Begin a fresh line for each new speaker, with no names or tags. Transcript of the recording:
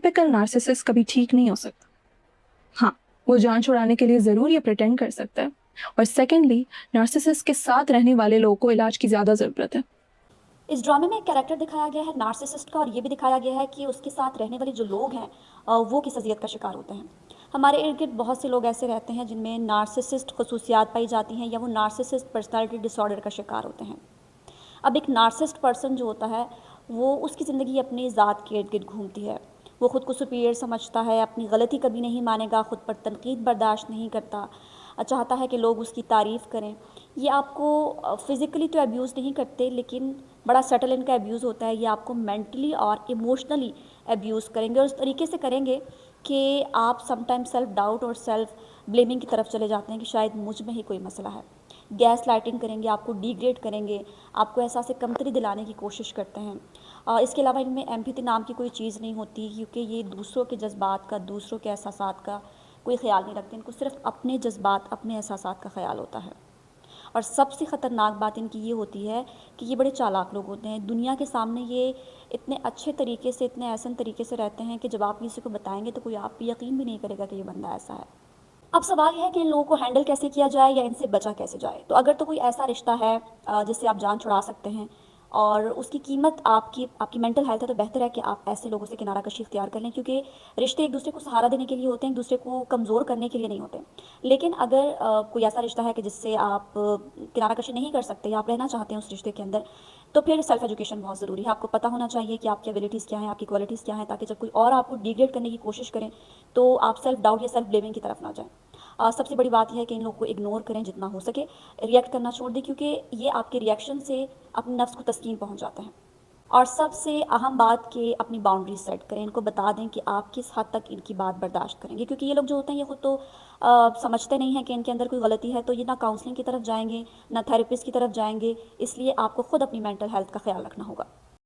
Typical narcissist कभी ठीक नहीं हो सकता। हाँ, वो जान छुड़ाने के लिए ज़रूर ये प्रिटेंड कर सकता है, और सेकेंडली नार्सिसिस्ट के साथ रहने वाले लोगों को इलाज की ज़्यादा ज़रूरत है।
इस ड्रामे में एक कैरेक्टर दिखाया गया है नार्सिसिस्ट का, और ये भी दिखाया गया है कि उसके साथ रहने वाले जो लोग हैं वो किस अज़ियत का शिकार होते हैं। हमारे इर्द गिर्द बहुत से लोग ऐसे रहते हैं जिनमें नार्सिसिस्ट खसूसियात पाई जाती हैं, या वो नार्सिसिस्ट पर्सनालिटी डिसऑर्डर का शिकार होते हैं। अब एक नार्सिसिस्ट पर्सन जो होता है, वो उसकी ज़िंदगी अपनी ज़ात के इर्द गिर्द घूमती है। वो ख़ुद को सुपीरियर समझता है, अपनी गलती कभी नहीं मानेगा, ख़ुद पर तनकीद बर्दाश्त नहीं करता, चाहता है कि लोग उसकी तारीफ़ करें। ये आपको फ़िज़िकली तो अब्यूज़ नहीं करते, लेकिन बड़ा सटल इनका अब्यूज़ होता है। ये आपको मेंटली और इमोशनली अब्यूज़ करेंगे, और उस तरीके से करेंगे कि आप समटाइम्स सेल्फ डाउट और सेल्फ ब्लेमिंग की तरफ चले जाते हैं कि शायद मुझ में ही कोई मसला है। गैस लाइटिंग करेंगे, आपको डिग्रेड करेंगे, आपको एहसास कमतरी दिलाने की कोशिश करते हैं। इसके अलावा इनमें एम्पैथी नाम की कोई चीज़ नहीं होती, क्योंकि ये दूसरों के जज्बात का, दूसरों के एहसासात का कोई ख़्याल नहीं रखते। इनको सिर्फ़ अपने जज्बात, अपने एहसासात का ख़्याल होता है। और सबसे ख़तरनाक बात इनकी ये होती है कि ये बड़े चालाक लोग होते हैं। दुनिया के सामने ये इतने अच्छे तरीके से, इतने एहसन तरीके से रहते हैं कि जब आप किसी को बताएंगे तो कोई आप पे यकीन भी नहीं करेगा कि ये बंदा ऐसा है। अब सवाल ये है कि इन लोगों को हैंडल कैसे किया जाए, या इनसे बचा कैसे जाए। तो अगर तो कोई ऐसा रिश्ता है जिससे आप जान छुड़ा सकते हैं, और उसकी कीमत आपकी आपकी मेंटल हेल्थ है, तो बेहतर है कि आप ऐसे लोगों से किनारा कशी इख्तियार कर लें, क्योंकि रिश्ते एक दूसरे को सहारा देने के लिए होते हैं, एक दूसरे को कमज़ोर करने के लिए नहीं होते। लेकिन अगर कोई ऐसा रिश्ता है कि जिससे आप किनारा कशी नहीं कर सकते, या आप रहना चाहते हैं उस रिश्ते के अंदर, तो फिर सेल्फ एजुकेशन बहुत ज़रूरी है। आपको पता होना चाहिए कि आपकी एबिलिटीज़ क्या हैं, आपकी क्वालिटीज़ क्या हैं, ताकि जब कोई और आपको डिग्रेड करने की कोशिश करें तो आप सेल्फ डाउट या सेल्फ ब्लेमिंग की तरफ ना जाएं। सबसे बड़ी बात यह है कि इन लोगों को इग्नोर करें जितना हो सके, रिएक्ट करना छोड़ दें, क्योंकि ये आपके रिएक्शन से अपने नफ्स को तस्कीन पहुंच जाते हैं। और सबसे अहम बात कि अपनी बाउंड्रीज सेट करें, इनको बता दें कि आप किस हद तक इनकी बात बर्दाश्त करेंगे, क्योंकि ये लोग जो होते हैं ये खुद तो समझते नहीं हैं कि इनके अंदर कोई गलती है, तो ये ना काउंसलिंग की तरफ जाएंगे, ना थेरेपिस्ट की तरफ जाएंगे। इसलिए आपको खुद अपनी मेंटल हेल्थ का ख्याल रखना होगा।